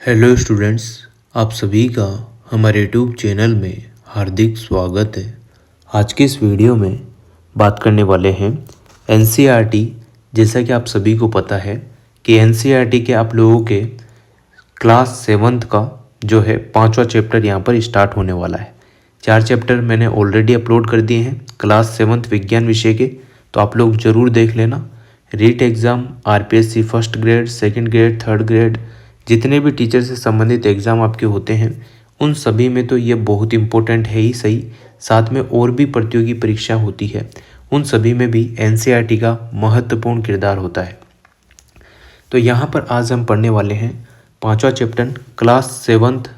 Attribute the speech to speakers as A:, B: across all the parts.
A: Hello students, आप सभी का हमारे यूट्यूब चैनल में हार्दिक स्वागत है। आज की इस वीडियो में बात करने वाले हैं एनसीईआरटी। जैसा कि आप सभी को पता है कि एनसीईआरटी के आप लोगों के क्लास 7th का जो है 5वां चैप्टर यहाँ पर स्टार्ट होने वाला है। 4 चैप्टर मैंने ऑलरेडी अपलोड कर दिए हैं क्लास 7th विज्ञान विषय के, तो आप लोग ज़रूर देख लेना। REET exam, RPSC first grade, second grade, third grade, जितने भी टीचर से संबंधित एग्ज़ाम आपके होते हैं उन सभी में तो ये बहुत इम्पोर्टेंट है ही सही, साथ में और भी प्रतियोगी परीक्षा होती है उन सभी में भी एनसीईआरटी का महत्वपूर्ण किरदार होता है। तो यहाँ पर आज हम पढ़ने वाले हैं 5वां चैप्टर क्लास 7th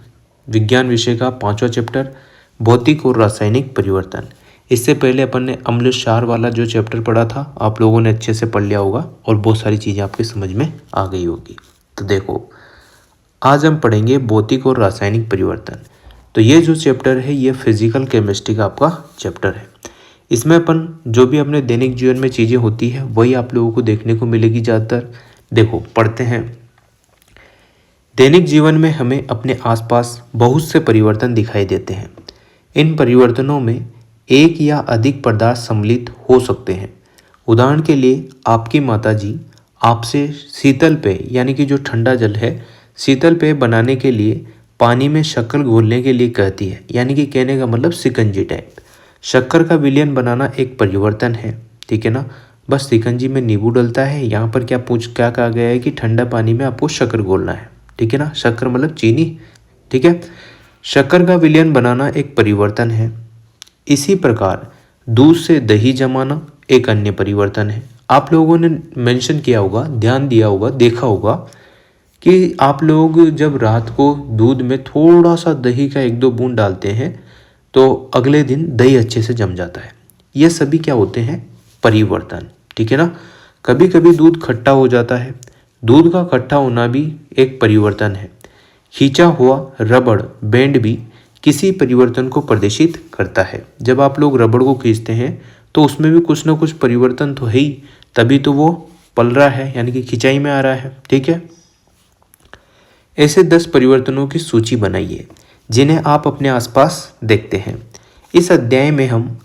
A: विज्ञान विषय का 5वां चैप्टर भौतिक और रासायनिक परिवर्तन। इससे पहले अपन ने अम्ल क्षार वाला जो चैप्टर पढ़ा था आप लोगों ने अच्छे से पढ़ लिया होगा और बहुत सारी चीज़ें आपके समझ में आ गई होगी। तो देखो, आज हम पढ़ेंगे भौतिक और रासायनिक परिवर्तन। तो ये जो चैप्टर है ये फिजिकल केमिस्ट्री का आपका चैप्टर है। इसमें अपन जो भी अपने दैनिक जीवन में चीज़ें होती है वही आप लोगों को देखने को मिलेगी ज़्यादातर। देखो, पढ़ते हैं। दैनिक जीवन में हमें अपने आसपास बहुत से परिवर्तन दिखाई देते हैं। इन परिवर्तनों में एक या अधिक पदार्थ सम्मिलित हो सकते हैं। उदाहरण के लिए आपकी माताजी आपसे शीतल पेय यानी कि जो ठंडा जल है शीतल पेय बनाने के लिए पानी में शक्कर घोलने के लिए कहती है, यानी कि कहने का मतलब शिकंजी टाइप। शक्कर का विलयन बनाना एक परिवर्तन है, ठीक है ना। बस शिकंजी में नींबू डलता है। यहाँ पर क्या कहा गया है कि ठंडा पानी में आपको शक्कर घोलना है, ठीक है ना। शक्कर मतलब चीनी, ठीक है। शक्कर का विलयन बनाना एक परिवर्तन है। इसी प्रकार दूध से दही जमाना एक अन्य परिवर्तन है। आप लोगों ने मेंशन किया होगा, ध्यान दिया होगा, देखा होगा कि आप लोग जब रात को दूध में थोड़ा सा दही का 1-2 बूंद डालते हैं तो अगले दिन दही अच्छे से जम जाता है। ये सभी क्या होते हैं? परिवर्तन, ठीक है ना। कभी कभी दूध खट्टा हो जाता है। दूध का खट्टा होना भी एक परिवर्तन है। खींचा हुआ रबड़ बैंड भी किसी परिवर्तन को प्रदर्शित करता है। जब आप लोग रबड़ को खींचते हैं तो उसमें भी कुछ ना कुछ परिवर्तन तो है ही, तभी तो वो पल रहा है यानी कि खिंचाई में आ रहा है, ठीक है। ऐसे 10 परिवर्तनों की सूची बनाइए जिन्हें आप अपने आसपास देखते हैं। इस अध्याय में हम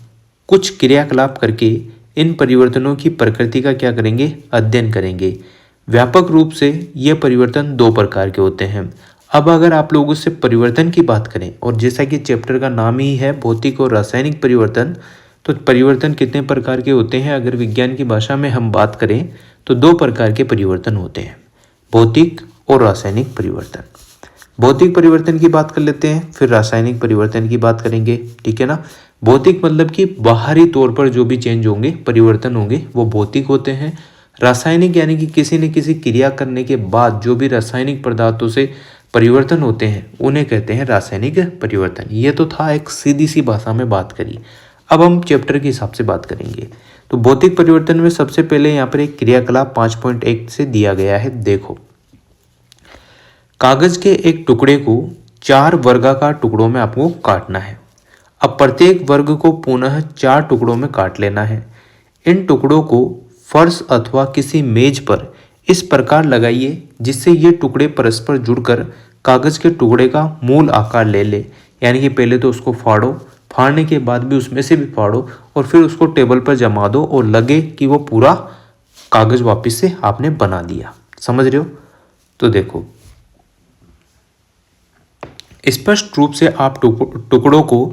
A: कुछ क्रियाकलाप करके इन परिवर्तनों की प्रकृति का क्या करेंगे? अध्ययन करेंगे। व्यापक रूप से ये परिवर्तन 2 प्रकार के होते हैं। अब अगर आप लोगों से परिवर्तन की बात करें, और जैसा कि चैप्टर का नाम ही है भौतिक और रासायनिक परिवर्तन, तो परिवर्तन कितने प्रकार के होते हैं? अगर विज्ञान की भाषा में हम बात करें तो 2 प्रकार के परिवर्तन होते हैं, भौतिक और रासायनिक परिवर्तन। भौतिक परिवर्तन की बात कर लेते हैं, फिर रासायनिक परिवर्तन की बात करेंगे, ठीक है ना। भौतिक मतलब कि बाहरी तौर पर जो भी चेंज होंगे, परिवर्तन होंगे, वो भौतिक होते हैं। रासायनिक यानी कि किसी न किसी क्रिया करने के बाद जो भी रासायनिक पदार्थों से परिवर्तन होते हैं उन्हें कहते हैं रासायनिक परिवर्तन। ये तो था एक सीधी सी भाषा में बात करी। अब हम चैप्टर के हिसाब से बात करेंगे। तो भौतिक परिवर्तन में सबसे पहले यहाँ पर एक क्रियाकलाप 5.1 से दिया गया है। देखो, कागज के एक टुकड़े को 4 वर्गाकार टुकड़ों में आपको काटना है। अब प्रत्येक वर्ग को पुनः 4 टुकड़ों में काट लेना है। इन टुकड़ों को फर्श अथवा किसी मेज पर इस प्रकार लगाइए जिससे ये टुकड़े परस्पर जुड़कर कागज के टुकड़े का मूल आकार ले ले। यानी कि पहले तो उसको फाड़ो, फाड़ने के बाद भी उसमें से भी फाड़ो और फिर उसको टेबल पर जमा दो और लगे कि वो पूरा कागज वापस से आपने बना दिया। समझ रहे हो? तो देखो, स्पष्ट रूप से आप टुकड़ों को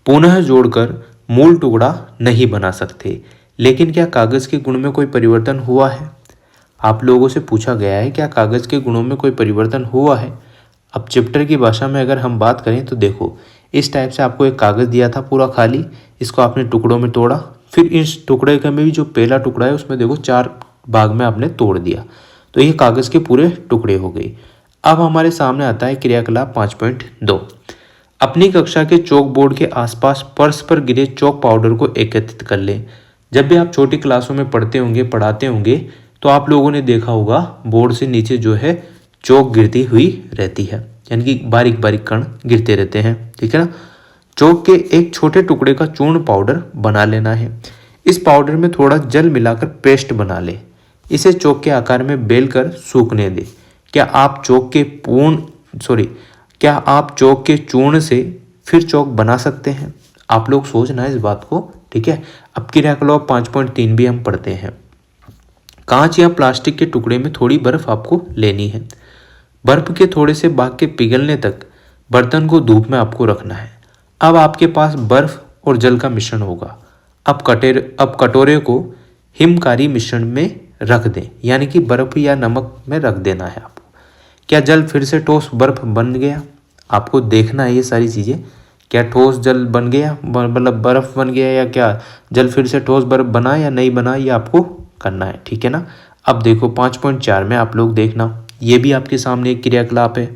A: पुनः जोड़कर मूल टुकड़ा नहीं बना सकते। लेकिन क्या कागज के गुण में कोई परिवर्तन हुआ है? आप लोगों से पूछा गया है क्या कागज के गुणों में कोई परिवर्तन हुआ है। अब चैप्टर की भाषा में अगर हम बात करें तो देखो, इस टाइप से आपको एक कागज दिया था पूरा खाली, इसको आपने टुकड़ों में तोड़ा, फिर इस टुकड़े का में भी जो पहला टुकड़ा है उसमें देखो 4 भाग में आपने तोड़ दिया, तो ये कागज के पूरे टुकड़े हो गए। अब हमारे सामने आता है क्रियाकलाप 5.2। अपनी कक्षा के चौक बोर्ड के आसपास फर्श पर गिरे चौक पाउडर को एकत्रित कर लें। जब भी आप छोटी क्लासों में पढ़ाते होंगे तो आप लोगों ने देखा होगा बोर्ड से नीचे जो है चौक गिरती हुई रहती है, यानी कि बारीक बारीक कण गिरते रहते हैं, ठीक है ना। चौक के एक छोटे टुकड़े का चूर्ण पाउडर बना लेना है। इस पाउडर में थोड़ा जल मिलाकर पेस्ट बना ले। इसे चौक के आकार में बेल कर सूखने दे। क्या आप चौक के पूर्ण क्या आप चौक के चूर्ण से फिर चौक बना सकते हैं? आप लोग सोचना इस बात को, ठीक है। अब क्रियाकलाप 5.3 भी हम पढ़ते हैं। कांच या प्लास्टिक के टुकड़े में थोड़ी बर्फ आपको लेनी है। बर्फ के थोड़े से भाग के पिघलने तक बर्तन को धूप में आपको रखना है। अब आपके पास बर्फ और जल का मिश्रण होगा। अब कटोरे को हिमकारी मिश्रण में रख दें, यानी कि बर्फ या नमक में रख देना है आपको। क्या जल फिर से ठोस बर्फ बन गया? आपको देखना है ये सारी चीज़ें, क्या ठोस जल बन गया, मतलब बर्फ बन गया, या क्या जल फिर से ठोस बर्फ बना या नहीं बना, ये आपको करना है, ठीक है ना। अब देखो 5.4 में आप लोग देखना, ये भी आपके सामने एक क्रियाकलाप है।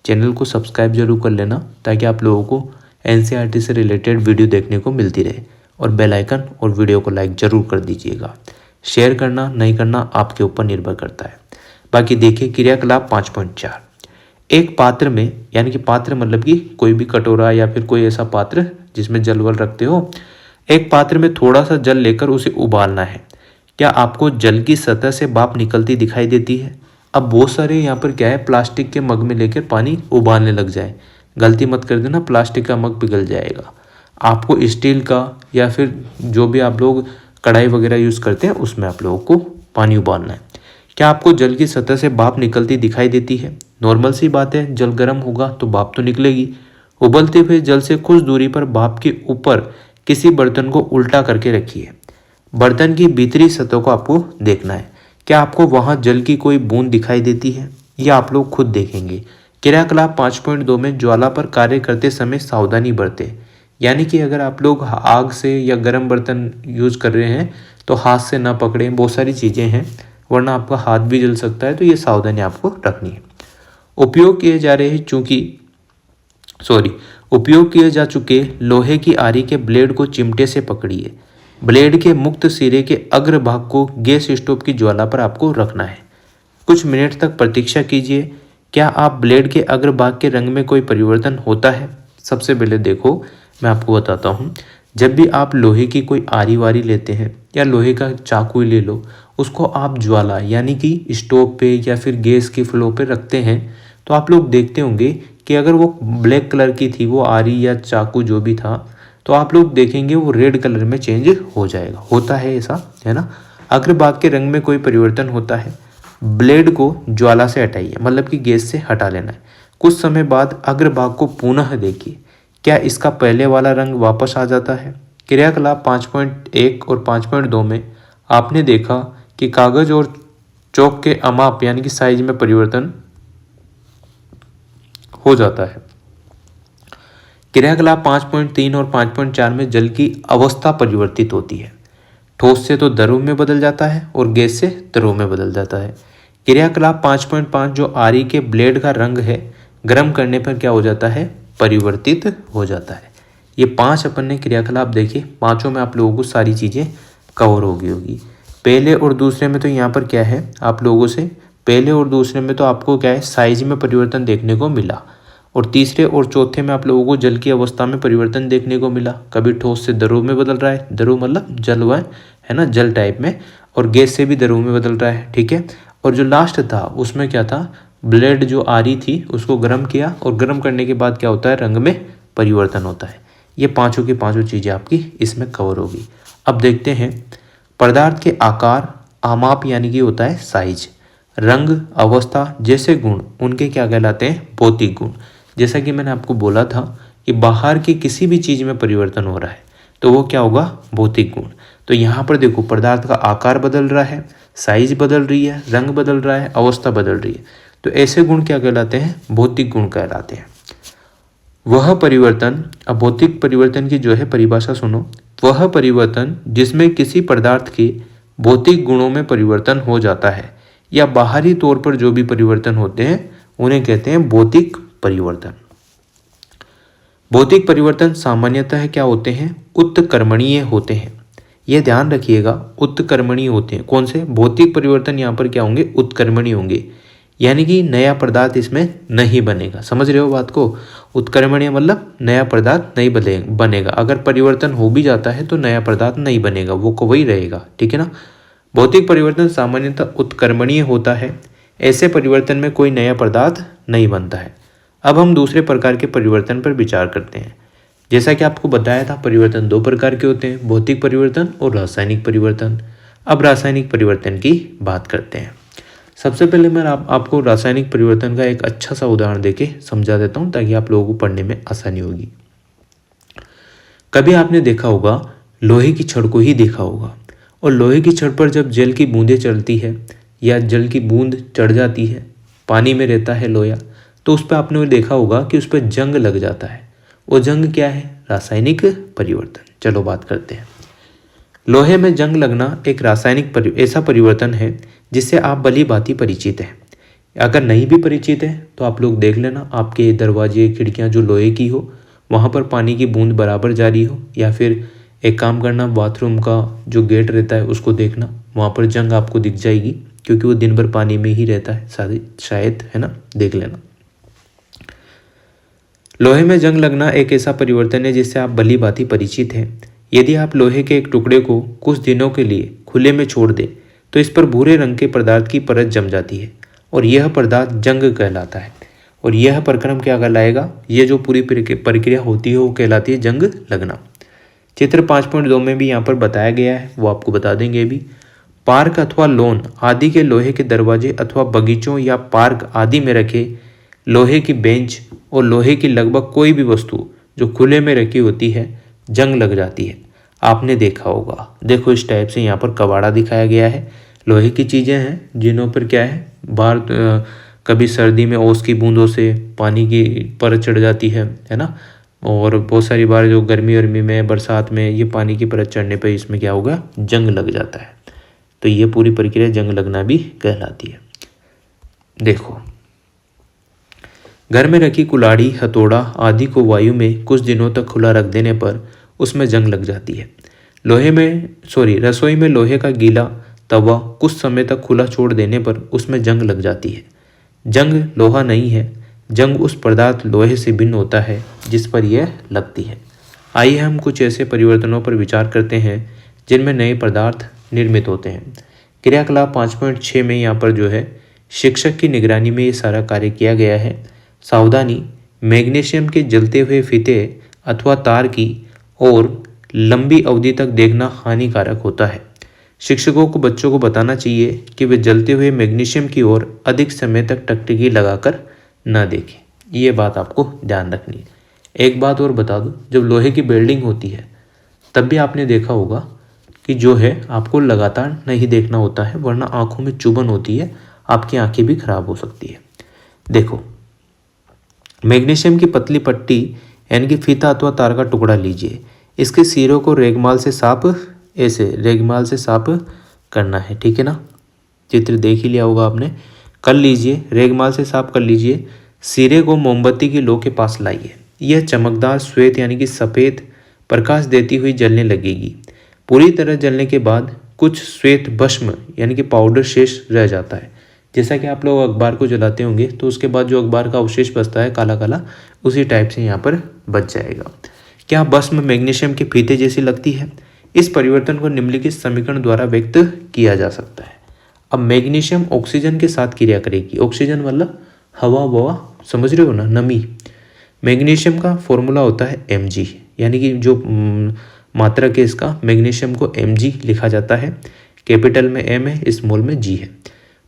A: चैनल को सब्सक्राइब जरूर कर लेना ताकि आप लोगों को एनसीईआरटी से रिलेटेड वीडियो देखने को मिलती रहे, और बेल आइकन और वीडियो को लाइक जरूर कर दीजिएगा। शेयर करना नहीं करना आपके ऊपर निर्भर करता है। बाकी देखिए क्रियाकलाप 5.4। एक पात्र में, यानी कि पात्र मतलब कि कोई भी कटोरा या फिर कोई ऐसा पात्र जिसमें जल वल रखते हो, एक पात्र में थोड़ा सा जल लेकर उसे उबालना है। क्या आपको जल की सतह से भाप निकलती दिखाई देती है? अब बहुत सारे यहाँ पर क्या है, प्लास्टिक के मग में लेकर पानी उबालने लग जाए, गलती मत कर देना, प्लास्टिक का मग पिघल जाएगा। आपको स्टील का या फिर जो भी आप लोग कढ़ाई वगैरह यूज़ करते हैं उसमें आप लोगों को पानी उबालना है। क्या आपको जल की सतह से भाप निकलती दिखाई देती है? नॉर्मल सी बात है, जल गर्म होगा तो भाप तो निकलेगी। उबलते हुए जल से कुछ दूरी पर भाप के ऊपर किसी बर्तन को उल्टा करके रखिए। बर्तन की भीतरी सतह को आपको देखना है। क्या आपको वहां जल की कोई बूंद दिखाई देती है? यह आप लोग खुद देखेंगे। क्रियाकलाप 5.2 में ज्वाला पर कार्य करते समय सावधानी बरतें, यानी कि अगर आप लोग आग से या गर्म बर्तन यूज कर रहे हैं तो हाथ से ना पकड़ें, बहुत सारी चीज़ें हैं, वरना आपका हाथ भी जल सकता है, तो ये सावधानी आपको रखनी है। उपयोग किए जा चुके लोहे की आरी के ब्लेड को चिमटे से पकड़िए। ब्लेड के मुक्त सिरे के अग्रभाग को गैस स्टोव की ज्वाला पर आपको रखना है। कुछ मिनट तक प्रतीक्षा कीजिए। क्या आप ब्लेड के अग्रभाग के रंग में कोई परिवर्तन होता है? सबसे पहले देखो, मैं आपको बताता हूँ, जब भी आप लोहे की कोई आरी वारी लेते हैं या लोहे का चाकू ले लो, उसको आप ज्वाला यानी कि स्टोव पे या फिर गैस की फ्लो पे रखते हैं, तो आप लोग देखते होंगे कि अगर वो ब्लैक कलर की थी वो आरी या चाकू जो भी था, तो आप लोग देखेंगे वो रेड कलर में चेंज हो जाएगा। होता है ऐसा, है ना। अग्रभाग के रंग में कोई परिवर्तन होता है, ब्लेड को ज्वाला से हटाइए, मतलब कि गैस से हटा लेना है। कुछ समय बाद अग्रभाग को पुनः देखिए, क्या इसका पहले वाला रंग वापस आ जाता है? क्रियाकलाप 5.1 और 5.2 में आपने देखा कि कागज और चौक के अमाप यानी कि साइज में परिवर्तन हो जाता है। क्रियाकलाप 5.3 और 5.4 में जल की अवस्था परिवर्तित होती है। ठोस से तो द्रव में बदल जाता है और गैस से द्रव में बदल जाता है। क्रियाकलाप 5.5 जो आरी के ब्लेड का रंग है, गर्म करने पर क्या हो जाता है? परिवर्तित हो जाता है। ये 5 अपन ने क्रियाकलाप देखे, पांचों में आप लोगों को सारी चीज़ें कवर होगी। पहले और दूसरे में तो यहाँ पर क्या है, आप लोगों से पहले और दूसरे में तो आपको क्या है, साइज में परिवर्तन देखने को मिला, और तीसरे और चौथे में आप लोगों को जल की अवस्था में परिवर्तन देखने को मिला। कभी ठोस से द्रव में बदल रहा है, द्रव मतलब जल हुआ है ना, जल टाइप में, और गैस से भी द्रव में बदल रहा है, ठीक है। और जो लास्ट था उसमें क्या था, ब्लेड जो आरी थी उसको गर्म किया, और गर्म करने के बाद क्या होता है, रंग में परिवर्तन होता है। ये पांचों की पांचों चीज़ें आपकी इसमें कवर होगी। अब देखते हैं पदार्थ के आकार, आमाप यानी कि होता है साइज, रंग, अवस्था जैसे गुण, उनके क्या कहलाते हैं? भौतिक गुण। जैसा कि मैंने आपको बोला था कि बाहर की किसी भी चीज़ में परिवर्तन हो रहा है तो वो क्या होगा? भौतिक गुण। तो यहाँ पर देखो, पदार्थ का आकार बदल रहा है, साइज बदल रही है, रंग बदल रहा है, अवस्था बदल रही है, तो ऐसे गुण क्या कहलाते हैं? भौतिक गुण कहलाते हैं। वह परिवर्तन, अब भौतिक परिवर्तन की जो है परिभाषा सुनो, वह परिवर्तन जिसमें किसी पदार्थ के भौतिक गुणों में परिवर्तन हो जाता है या बाहरी तौर पर जो भी परिवर्तन होते हैं उन्हें कहते हैं भौतिक परिवर्तन। भौतिक परिवर्तन सामान्यतः क्या होते हैं? उत्कर्मणीय होते हैं। यह ध्यान रखिएगा, उत्कर्मणीय होते हैं। कौन से? भौतिक परिवर्तन यहाँ पर क्या होंगे? उत्कर्मणीय होंगे, यानी कि नया पदार्थ इसमें नहीं बनेगा। समझ रहे हो बात को? उत्कर्मणीय मतलब नया पदार्थ नहीं बनेगा। अगर परिवर्तन हो भी जाता है तो नया पदार्थ नहीं बनेगा, वो को वही रहेगा, ठीक है ना। भौतिक परिवर्तन सामान्यतः उत्कर्मणीय होता है। ऐसे परिवर्तन में कोई नया पदार्थ नहीं बनता है। अब हम दूसरे प्रकार के परिवर्तन पर विचार करते हैं। जैसा कि आपको बताया था, परिवर्तन दो प्रकार के होते हैं, भौतिक परिवर्तन और रासायनिक परिवर्तन। अब रासायनिक परिवर्तन की बात करते हैं। सबसे पहले मैं आपको रासायनिक परिवर्तन का एक अच्छा सा उदाहरण देके समझा देता हूँ ताकि आप लोगों को पढ़ने में आसानी होगी। कभी आपने देखा होगा, लोहे की छड़ को ही देखा होगा, और लोहे की छड़ पर जब जल की बूंदें चढ़ती है या जल की बूंद चढ़ जाती है, पानी में रहता है लोया, तो उस पर आपने देखा होगा कि उस पर जंग लग जाता है। वो जंग क्या है? रासायनिक परिवर्तन। चलो बात करते हैं। लोहे में जंग लगना एक रासायनिक ऐसा परिवर्तन है जिससे आप भली भांति परिचित हैं। अगर नहीं भी परिचित है तो आप लोग देख लेना, आपके दरवाजे खिड़कियां जो लोहे की हो, वहाँ पर पानी की बूंद बराबर जा रही हो, या फिर एक काम करना, बाथरूम का जो गेट रहता है उसको देखना, वहाँ पर जंग आपको दिख जाएगी, क्योंकि वो दिन भर पानी में ही रहता है शायद, है ना, देख लेना। लोहे में जंग लगना एक ऐसा परिवर्तन है जिससे आप भली भांति परिचित हैं। यदि आप लोहे के एक टुकड़े को कुछ दिनों के लिए खुले में छोड़ दें तो इस पर भूरे रंग के पदार्थ की परत जम जाती है और यह पदार्थ जंग कहलाता है। और यह प्रक्रम क्या कहलाएगा? ये जो पूरी प्रक्रिया होती है वो कहलाती है जंग लगना। चित्र 5.2 में भी यहाँ पर बताया गया है, वो आपको बता देंगे भी। पार्क अथवा लॉन आदि के लोहे के दरवाजे अथवा बगीचों या पार्क आदि में रखे लोहे की बेंच और लोहे की लगभग कोई भी वस्तु जो खुले में रखी होती है जंग लग जाती है। आपने देखा होगा, देखो इस टाइप से यहाँ पर कबाड़ा दिखाया गया है। लोहे की चीज़ें हैं जिन्हों पर क्या है, बाहर कभी सर्दी में ओस की बूंदों से पानी की परत चढ़ जाती है ना, और बहुत सारी बार जो गर्मी में, बरसात में ये पानी की परत चढ़ने पर इसमें क्या होगा, जंग लग जाता है। तो ये पूरी प्रक्रिया जंग लगना भी कहलाती है। देखो, घर में रखी कुल्हाड़ी, हथौड़ा आदि को वायु में कुछ दिनों तक खुला रख देने पर उसमें जंग लग जाती है। रसोई में लोहे का गीला तवा कुछ समय तक खुला छोड़ देने पर उसमें जंग लग जाती है। जंग लोहा नहीं है, जंग उस पदार्थ लोहे से भिन्न होता है जिस पर यह लगती है। आइए हम कुछ ऐसे परिवर्तनों पर विचार करते हैं जिनमें नए पदार्थ निर्मित होते हैं। क्रियाकलाप 5.6 में यहाँ पर जो है शिक्षक की निगरानी में ये सारा कार्य किया गया है। सावधानी, मैग्नीशियम के जलते हुए फीते अथवा तार की और लंबी अवधि तक देखना हानिकारक होता है। शिक्षकों को बच्चों को बताना चाहिए कि वे जलते हुए मैग्नीशियम की ओर अधिक समय तक टकटकी लगाकर न देखें। ये बात आपको ध्यान रखनी है। एक बात और बता दूं, जब लोहे की वेल्डिंग होती है तब भी आपने देखा होगा कि जो है आपको लगातार नहीं देखना होता है, वरना आंखों में चुभन होती है, आपकी आंखें भी खराब हो सकती है। देखो, मैग्नीशियम की पतली पट्टी यानी कि फीता अथवा तार का टुकड़ा लीजिए। इसके सिरों को रेगमाल से साफ करना है, ठीक है ना। चित्र देख ही लिया होगा आपने, कर लीजिए, रेगमाल से साफ कर लीजिए। सिरे को मोमबत्ती की लो के पास लाइए। यह चमकदार श्वेत यानी कि सफ़ेद प्रकाश देती हुई जलने लगेगी। पूरी तरह जलने के बाद कुछ श्वेत भस्म यानी कि पाउडर शेष रह जाता है। जैसा कि आप लोग अखबार को जलाते होंगे तो उसके बाद जो अखबार का अवशेष बचता है काला काला, उसी टाइप से यहाँ पर बच जाएगा। क्या भस्म मैग्नीशियम के फीते जैसी लगती है? इस परिवर्तन को निम्नलिखित समीकरण द्वारा व्यक्त किया जा सकता है। अब मैग्नीशियम ऑक्सीजन के साथ क्रिया करेगी। ऑक्सीजन मतलब हवा, समझ रहे हो ना, नमी। मैग्नीशियम का फॉर्मूला होता है Mg, यानी कि जो मात्रक है इसका, मैग्नीशियम को Mg लिखा जाता है। कैपिटल में M है, स्मॉल में G है।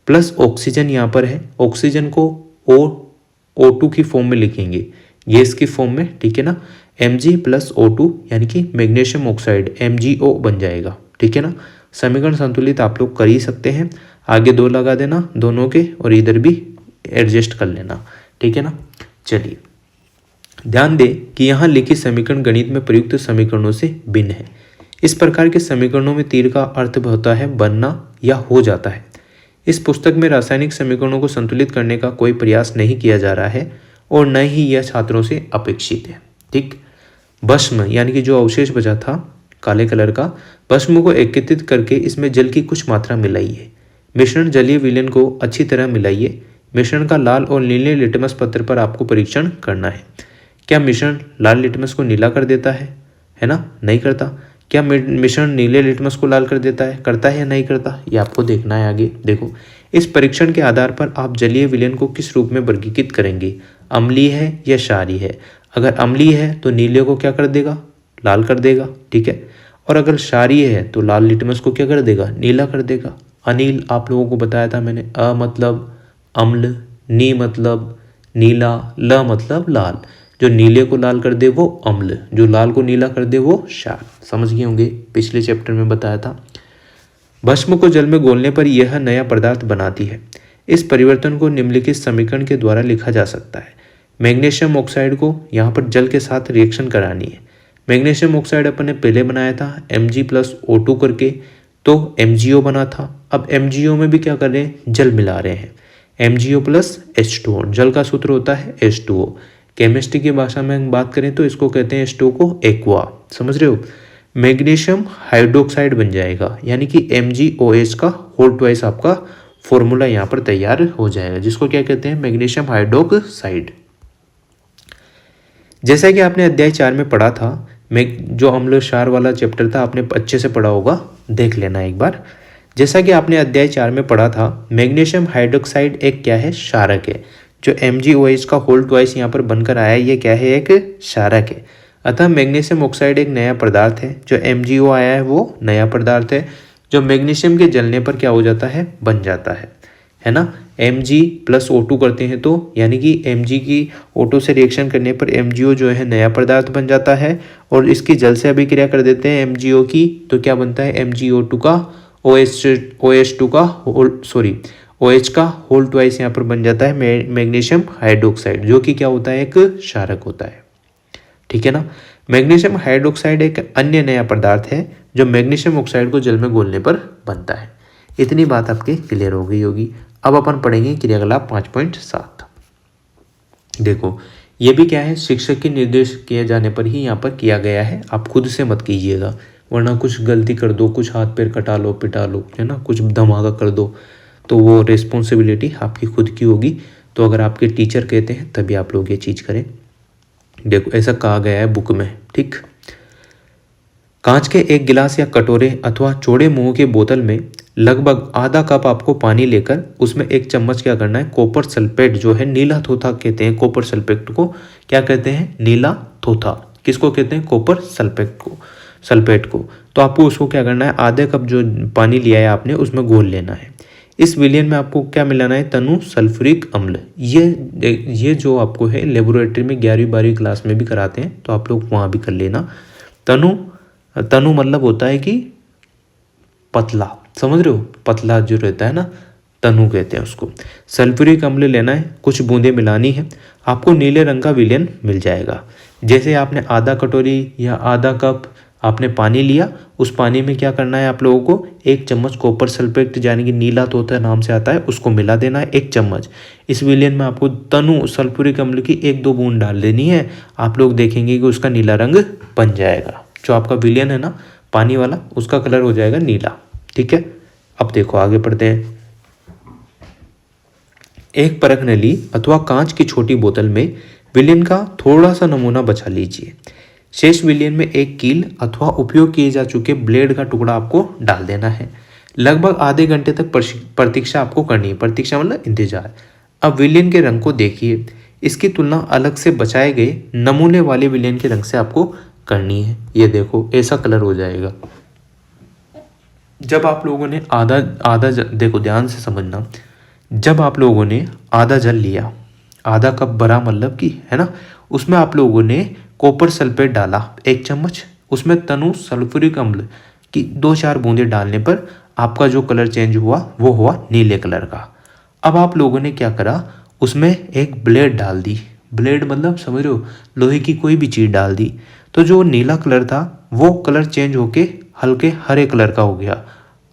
A: प्लस ऑक्सीजन यहाँ पर है, ऑक्सीजन को O2 की फॉर्म में लिखेंगे, गैस की फॉर्म में, ठीक है ना। Mg प्लस O2 यानी कि मैग्नीशियम ऑक्साइड MgO बन जाएगा, ठीक है ना। समीकरण संतुलित आप लोग कर ही सकते हैं, आगे 2 लगा देना दोनों के और इधर भी एडजस्ट कर लेना, ठीक है ना। चलिए ध्यान दें कि यहाँ लिखित समीकरण गणित में प्रयुक्त समीकरणों से भिन्न है। इस प्रकार के समीकरणों में तीर का अर्थ होता है बनना या हो जाता है। इस पुस्तक में रासायनिक समीकरणों को संतुलित करने का कोई प्रयास नहीं किया जा रहा है और न ही यह छात्रों से अपेक्षित है, ठीक। भस्म यानी कि जो अवशेष बचा था काले कलर का, भस्म को एकत्रित करके इसमें जल की कुछ मात्रा मिलाइए। मिश्रण जलीय विलयन को अच्छी तरह मिलाइए। मिश्रण का लाल और नीले लिटमस पत्र पर आपको परीक्षण करना है। क्या मिश्रण लाल लिटमस को नीला कर देता है ना? नहीं करता। क्या मिश्रण नीले लिटमस को लाल कर देता है? करता है या नहीं करता? ये आपको देखना है आगे। देखो, इस परीक्षण के आधार पर आप जलीय विलयन को किस रूप में वर्गीकृत करेंगे, अम्लीय है या क्षारीय है। अगर अम्लीय है तो नीले को क्या कर देगा, लाल कर देगा, ठीक है। और अगर क्षारीय है तो लाल लिटमस को क्या कर देगा, नीला कर देगा। अनिल आप लोगों को बताया था मैंने, अ मतलब अम्ल, नी मतलब नीला, ल मतलब लाल। जो नीले को लाल कर दे वो अम्ल, जो लाल को नीला कर दे वो क्षार। समझ गए होंगे, पिछले चैप्टर में बताया था। भस्म को जल में घोलने पर यह नया पदार्थ बनाती है। इस परिवर्तन को निम्नलिखित समीकरण के द्वारा लिखा जा सकता है। मैग्नीशियम ऑक्साइड को यहाँ पर जल के साथ रिएक्शन करानी है। मैग्नीशियम ऑक्साइड अपन ने पहले बनाया था Mg+O2 करके, तो MgO बना था। अब MgO में भी क्या कर रहे हैं, जल मिला रहे हैं, MgO+H2O। जल का सूत्र होता है H2O। केमिस्ट्री की भाषा में हम बात करें तो इसको कहते हैं H2O को एक्वा। समझ रहे हो। मैग्नीशियम हाइड्रोक्साइड बन जाएगा, यानी कि MgOH का होल ट्वाइस आपका फॉर्मूला यहाँ पर तैयार हो जाएगा, जिसको क्या कहते हैं, मैग्नीशियम हाइड्रोक्साइड। जैसा कि आपने अध्याय 4 में पढ़ा था, जो अम्ल क्षार वाला चैप्टर था, आपने अच्छे से पढ़ा होगा, देख लेना एक बार। जैसा कि आपने अध्याय 4 में पढ़ा था, मैग्नीशियम हाइड्रोक्साइड एक क्या है, क्षारक है। जो MgOH का होल ट्वाइस यहाँ पर बनकर आया है, ये क्या है, एक क्षारक है। अतः मैग्नीशियम ऑक्साइड एक नया पदार्थ है। जो MgO आया है वो नया पदार्थ है, जो मैग्नीशियम के जलने पर क्या हो जाता है, बन जाता है ना। Mg+O2 करते हैं तो, यानी कि Mg की O2 से रिएक्शन करने पर MgO जो है नया पदार्थ बन जाता है, और इसकी जल से अभिक्रिया कर देते हैं MgO की, तो क्या बनता है, MgO2 का OH2 का OH का होल ट्वाइस यहाँ पर बन जाता है मैग्नीशियम हाइड्रोक्साइड, जो कि क्या होता है, एक क्षारक होता है, ठीक है ना। मैग्नीशियम हाइड्रोक्साइड एक अन्य नया पदार्थ है जो मैग्नीशियम ऑक्साइड को जल में घोलने पर बनता है। इतनी बात आपके क्लियर हो गई होगी। अब अपन पढ़ेंगे क्रियाकलाप 5.7। देखो ये भी क्या है, शिक्षक के निर्देश किए जाने पर ही यहाँ पर किया गया है, आप खुद से मत कीजिएगा, वरना कुछ गलती कर दो, कुछ हाथ पैर कटा लो, पिटा लो, है ना, कुछ धमाका कर दो, तो वो रिस्पॉन्सिबिलिटी आपकी खुद की होगी। तो अगर आपके टीचर कहते हैं तभी आप लोग ये चीज़ करें। देखो ऐसा कहा गया है बुक में, ठीक। कांच के एक गिलास या कटोरे अथवा चौड़े मुंह के बोतल में लगभग आधा कप आपको पानी लेकर उसमें एक चम्मच क्या करना है, कॉपर सल्फेट जो है, नीला थोथा कहते हैं कॉपर सल्फेट को, क्या कहते हैं, नीला थोथा। किसको कहते हैं, कॉपर सल्फेट को। तो आपको उसको क्या करना है, आधे कप जो पानी लिया है आपने उसमें घोल लेना है। इस विलयन में आपको क्या मिलाना है, तनु सल्फ्यूरिक अम्ल। ये जो आपको है लेबोरेटरी में 11वीं-12वीं क्लास में भी कराते हैं, तो आप लोग वहाँ भी कर लेना। तनु मतलब होता है कि पतला, समझ रहे हो, पतला जो रहता है ना, तनु कहते हैं उसको। सल्फ्यूरिक अम्ल लेना है, कुछ बूंदें मिलानी है, आपको नीले रंग का विलयन मिल जाएगा। जैसे आपने आधा कटोरी या आधा कप आपने पानी लिया, उस पानी में क्या करना है आप लोगों को, एक चम्मच कॉपर सल्फेट यानी कि नीला तोता नाम से आता है, उसको मिला देना है, एक चम्मच। इस विलयन में आपको तनु सल्फ्यूरिक अम्ल की 1-2 बूंद डाल देनी है। आप लोग देखेंगे कि उसका नीला रंग बन जाएगा। जो आपका विलयन है ना पानी वाला, उसका कलर हो जाएगा नीला, ठीक है। अब देखो आगे पढ़ते हैं। एक परख नली अथवा कांच की छोटी बोतल में विलयन का थोड़ा सा नमूना बचा लीजिए। शेष विलयन में एक कील अथवा उपयोग किए जा चुके ब्लेड का टुकड़ा आपको डाल देना है। लगभग आधे घंटे तक प्रतीक्षा आपको करनी है। प्रतीक्षा मतलब इंतजार। अब विलयन के रंग को देखिए, इसकी तुलना अलग से बचाए गए नमूने वाले विलयन के रंग से आपको करनी है। ये देखो ऐसा कलर हो जाएगा। जब आप लोगों ने आधा देखो ध्यान से समझना, जब आप लोगों ने आधा जल लिया, आधा कप भरा मतलब कि, है ना, उसमें आप लोगों ने कॉपर सल्फेट डाला 1 चम्मच, उसमें तनु सल्फ्यूरिक अम्ल की 2-4 बूंदें डालने पर आपका जो कलर चेंज हुआ वो हुआ नीले कलर का। अब आप लोगों ने क्या करा, उसमें एक ब्लेड डाल दी। ब्लेड मतलब समझ रहे हो, लोहे की कोई भी चीज़ डाल दी, तो जो नीला कलर था वो कलर चेंज होके हल्के हरे कलर का हो गया।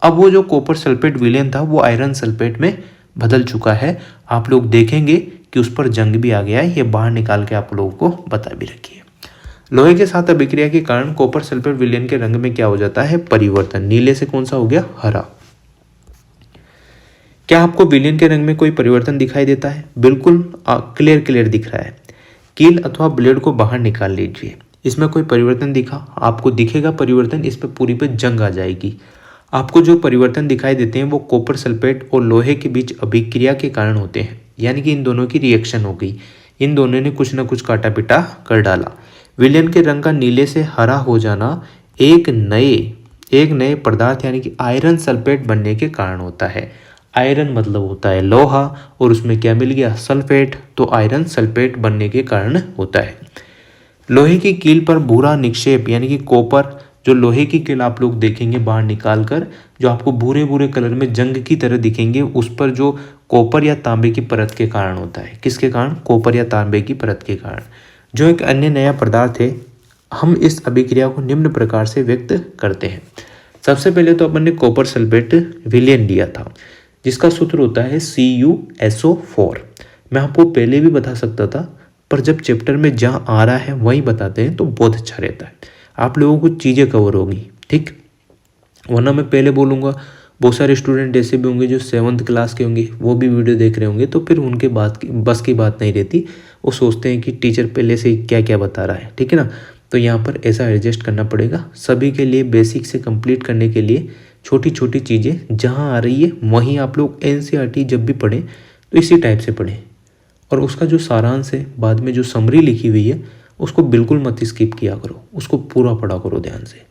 A: अब वो जो कॉपर सल्फेट विलयन था वो आयरन सल्फेट में बदल चुका है। आप लोग देखेंगे कि उस पर जंग भी आ गया है, ये बाहर निकाल के आप लोगों को बता भी रखिए। लोहे के साथ अभिक्रिया के कारण कॉपर सल्फेट विलयन के रंग में क्या हो जाता है, परिवर्तन। नीले से कौन सा हो गया, हरा। क्या आपको विलयन के रंग में कोई परिवर्तन दिखाई देता है? बिल्कुल क्लियर दिख रहा है। कील अथवा ब्लेड को बाहर निकाल लीजिए, इसमें कोई परिवर्तन दिखा, आपको दिखेगा परिवर्तन, इस पर पूरी पे जंग आ जाएगी। आपको जो परिवर्तन दिखाई देते हैं वो कॉपर सल्फेट और लोहे के बीच अभिक्रिया के कारण होते हैं, यानी कि इन दोनों की रिएक्शन हो गई, इन दोनों ने कुछ ना कुछ काटा पिटा कर डाला। विलयन के रंग का नीले से हरा हो जाना एक नए पदार्थ यानी कि आयरन सल्फेट बनने के कारण होता है। आयरन मतलब होता है लोहा और उसमें क्या मिल गया, सल्फेट, तो आयरन सल्फेट बनने के कारण होता है। लोहे की कील पर भूरा निक्षेप यानी कि कॉपर, जो लोहे की कील आप लोग देखेंगे बाहर निकाल कर, जो आपको भूरे भूरे कलर में जंग की तरह दिखेंगे, उस पर जो कॉपर या तांबे की परत के कारण होता है। किसके कारण, कॉपर या तांबे की परत के कारण। जो एक अन्य नया पदार्थ है, हम इस अभिक्रिया को निम्न प्रकार से व्यक्त करते हैं। सबसे पहले तो अपन ने कॉपर सल्फेट विलयन लिया था, जिसका सूत्र होता है CuSO4। मैं आपको पहले भी बता सकता था, पर जब चैप्टर में जहाँ आ रहा है वहीं बताते हैं तो बहुत अच्छा रहता है, आप लोगों को चीज़ें कवर होगी, ठीक। वरना मैं पहले बोलूँगा, बहुत सारे स्टूडेंट ऐसे भी होंगे जो 7th क्लास के होंगे, वो भी वीडियो देख रहे होंगे, तो फिर उनके बस की बात नहीं रहती, वो सोचते हैं कि टीचर पहले से क्या क्या बता रहा है, ठीक है ना। तो यहाँ पर ऐसा एडजस्ट करना पड़ेगा सभी के लिए। बेसिक से कंप्लीट करने के लिए छोटी छोटी चीज़ें जहाँ आ रही है वहीं आप लोग NCERT जब भी पढ़ें तो इसी टाइप से पढ़ें, और उसका जो सारांश है, बाद में जो समरी लिखी हुई है, उसको बिल्कुल मत स्किप किया करो, उसको पूरा पढ़ा करो ध्यान से,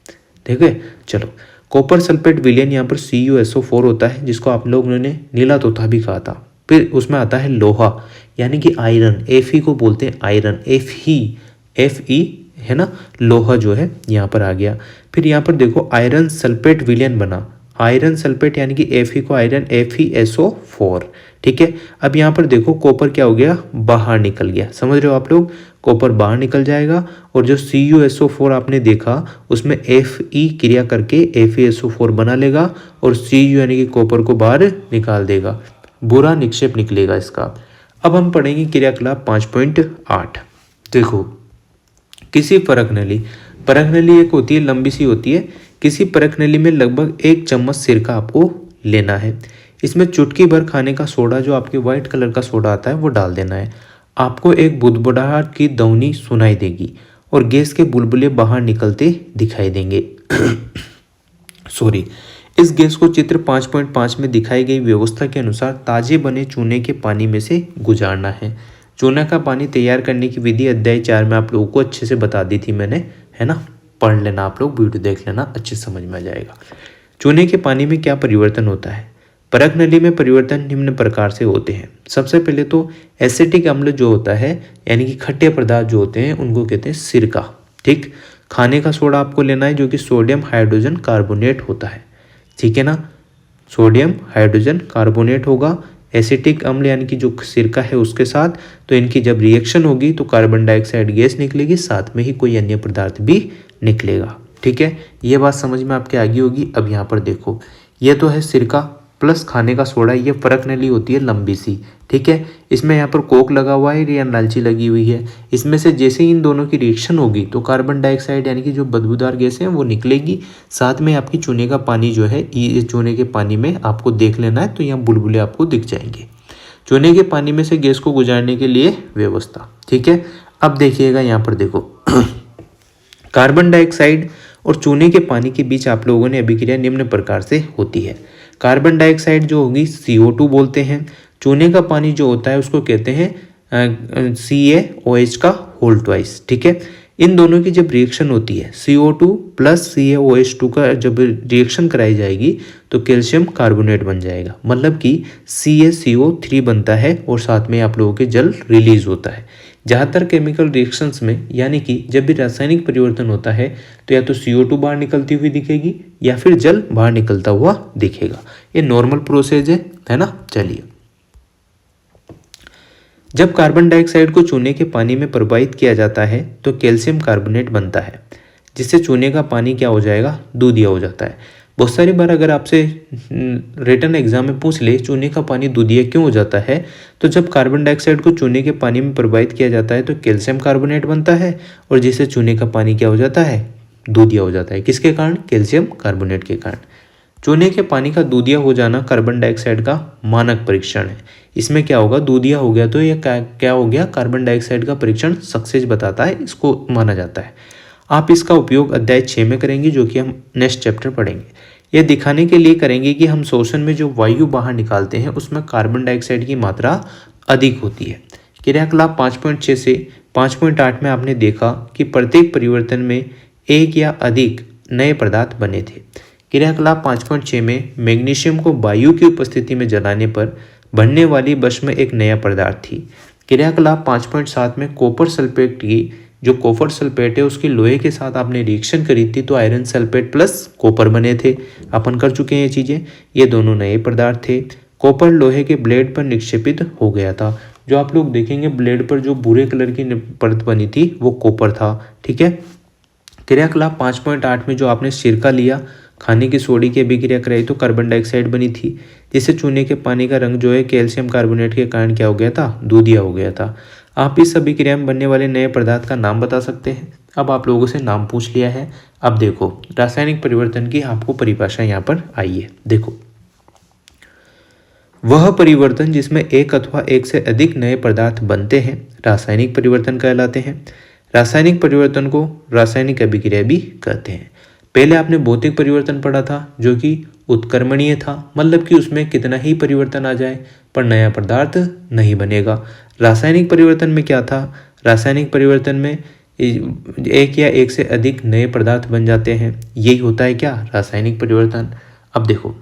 A: ठीक है। चलो, कॉपर सल्फेट विलयन यहाँ पर CuSO4 होता है, जिसको आप लोगों ने नीला तोता भी कहा था। फिर उसमें आता है लोहा यानी कि आयरन, Fe को बोलते हैं आयरन, Fe है ना, लोहा जो है यहाँ पर आ गया। फिर यहाँ पर देखो आयरन सल्फेट विलयन बना, आयरन सल्फेट यानी कि Fe को आयरन, FeSO4, ठीक है। अब यहाँ पर देखो कॉपर क्या हो गया, बाहर निकल गया, समझ रहे हो आप लोग, कॉपर बाहर निकल जाएगा, और जो CuSO4 आपने देखा उसमें Fe क्रिया करके FeSO4 बना लेगा, और Cu यानी कि कॉपर को बाहर निकाल देगा, बुरा निक्षेप निकलेगा इसका। अब हम पढ़ेंगे क्रियाकलाप 5.8। देखो, किसी परख नली एक होती है, लंबी सी होती है, किसी परख नली में लगभग 1 चम्मच सिरका आपको लेना है। इसमें चुटकी भर खाने का सोडा, जो आपके व्हाइट कलर का सोडा आता है, वो डाल देना है। आपको एक बुदबुदाहट की ध्वनि सुनाई देगी और गैस के बुलबुले बाहर निकलते दिखाई देंगे। सॉरी, इस गैस को चित्र 5.5 में दिखाई गई व्यवस्था के अनुसार ताजे बने चूने के पानी में से गुजारना है। चूना का पानी तैयार करने की विधि अध्याय 4 में आप लोगों को अच्छे से बता दी थी मैंने, है ना, पढ़ लेना, आप लोग वीडियो देख लेना, अच्छे समझ में आ जाएगा। चूने के पानी में क्या परिवर्तन होता है। परख नली में परिवर्तन निम्न प्रकार से होते हैं। सबसे पहले तो एसिटिक अम्ल जो होता है, यानी कि खट्टे पदार्थ जो होते हैं, उनको कहते हैं सिरका, ठीक। खाने का सोडा आपको लेना है, जो कि सोडियम हाइड्रोजन कार्बोनेट होता है, ठीक है ना, सोडियम हाइड्रोजन कार्बोनेट होगा एसिटिक अम्ल यानी कि जो सिरका है उसके साथ। तो इनकी जब रिएक्शन होगी तो कार्बन डाइऑक्साइड गैस निकलेगी, साथ में ही कोई अन्य पदार्थ भी निकलेगा, ठीक है। ये बात समझ में आपके आगे होगी। अब यहाँ पर देखो, ये तो है सिरका प्लस खाने का सोडा, ये परख नली होती है लंबी सी, ठीक है। इसमें यहाँ पर कोक लगा हुआ है या लालची लगी हुई है। इसमें से जैसे ही इन दोनों की रिएक्शन होगी तो कार्बन डाइऑक्साइड यानी कि जो बदबूदार गैस है वो निकलेगी, साथ में आपकी चूने का पानी जो है, ये चूने के पानी में आपको देख लेना है, तो यहाँ बुलबुले आपको दिख जाएंगे। चूने के पानी में से गैस को गुजारने के लिए व्यवस्था, ठीक है। अब देखिएगा यहाँ पर देखो, कार्बन डाइऑक्साइड और चूने के पानी के बीच आप लोगों ने अभिक्रिया निम्न प्रकार से होती है। कार्बन डाइऑक्साइड जो होगी CO2 बोलते हैं, चूने का पानी जो होता है उसको कहते हैं CaOH का होल ट्वाइस, ठीक है। इन दोनों की जब रिएक्शन होती है, CO2 प्लस CaOH2 का जब रिएक्शन कराई जाएगी तो कैल्शियम कार्बोनेट बन जाएगा, मतलब कि CaCO3 बनता है और साथ में आप लोगों के जल रिलीज होता है। ज़्यादातर केमिकल रिएक्शंस में, यानी कि जब भी रासायनिक परिवर्तन होता है, तो या तो CO2 बाहर निकलती हुई दिखेगी या फिर जल बाहर निकलता हुआ दिखेगा। ये नॉर्मल प्रोसेस है ना। चलिए, जब कार्बन डाइऑक्साइड को चूने के पानी में प्रवाहित किया जाता है तो कैल्शियम कार्बोनेट बनता है, जिससे चूने का पानी क्या हो जाएगा, दूधिया हो जाता है। बहुत सारी बार अगर आपसे रिटन एग्जाम में पूछ ले चूने का पानी दूधिया क्यों हो जाता है, तो जब कार्बन डाइऑक्साइड को चूने के पानी में प्रवाहित किया जाता है तो कैल्शियम कार्बोनेट बनता है, और जिससे चूने का पानी क्या हो जाता है, दूधिया हो जाता है। किसके कारण, कैल्शियम कार्बोनेट के कारण। चूने के पानी का दूधिया हो जाना कार्बन डाइऑक्साइड का मानक परीक्षण है। इसमें क्या होगा, दूधिया हो गया तो यह क्या हो गया, कार्बन डाइऑक्साइड का परीक्षण सक्सेस बताता है, इसको माना जाता है। आप इसका उपयोग अध्याय 6 में करेंगे, जो कि हम नेक्स्ट चैप्टर पढ़ेंगे। यह दिखाने के लिए करेंगे कि हम श्वसन में जो वायु बाहर निकालते हैं उसमें कार्बन डाइऑक्साइड की मात्रा अधिक होती है। क्रियाकलाप 5.6 से 5.8 में आपने देखा कि प्रत्येक परिवर्तन में एक या अधिक नए पदार्थ बने थे। क्रियाकलाप 5.6 में मैग्नीशियम को वायु की उपस्थिति में जलाने पर बनने वाली भस्म एक नया पदार्थ थी। क्रियाकलाप 5.7 में कॉपर सल्फेट की जो कॉपर सल्फेट है उसकी लोहे के साथ आपने रिएक्शन करी थी तो आयरन सल्फेट प्लस कॉपर बने थे। अपन कर चुके हैं ये चीज़ें, ये दोनों नए पदार्थ थे। कॉपर लोहे के ब्लेड पर निक्षेपित हो गया था। जो आप लोग देखेंगे ब्लेड पर जो भूरे कलर की परत बनी थी वो कॉपर था। ठीक है। क्रियाकलाप 5.8 में जो आपने सिरका लिया, खाने की सोडी की अभिक्रिया कराई तो कार्बन डाइऑक्साइड बनी थी, जिससे चूने के पानी का रंग जो है कैल्शियम कार्बोनेट के कारण क्या हो गया था, दूधिया हो गया था। आप इस अभिक्रिया में बनने वाले नए पदार्थ का नाम बता सकते हैं। अब आप लोगों से नाम पूछ लिया है। अब देखो रासायनिक परिवर्तन की आपको परिभाषा यहाँ पर आई है। देखो, वह परिवर्तन जिसमें एक अथवा एक से अधिक नए पदार्थ बनते हैं रासायनिक परिवर्तन कहलाते हैं। रासायनिक परिवर्तन को रासायनिक अभिक्रिया भी कहते हैं। पहले आपने भौतिक परिवर्तन पढ़ा था जो कि उत्क्रमणीय था, मतलब कि उसमें कितना ही परिवर्तन आ जाए पर नया पदार्थ नहीं बनेगा। रासायनिक परिवर्तन में क्या था, रासायनिक परिवर्तन में एक या एक से अधिक नए पदार्थ बन जाते हैं। यही होता है क्या, रासायनिक परिवर्तन। अब देखो,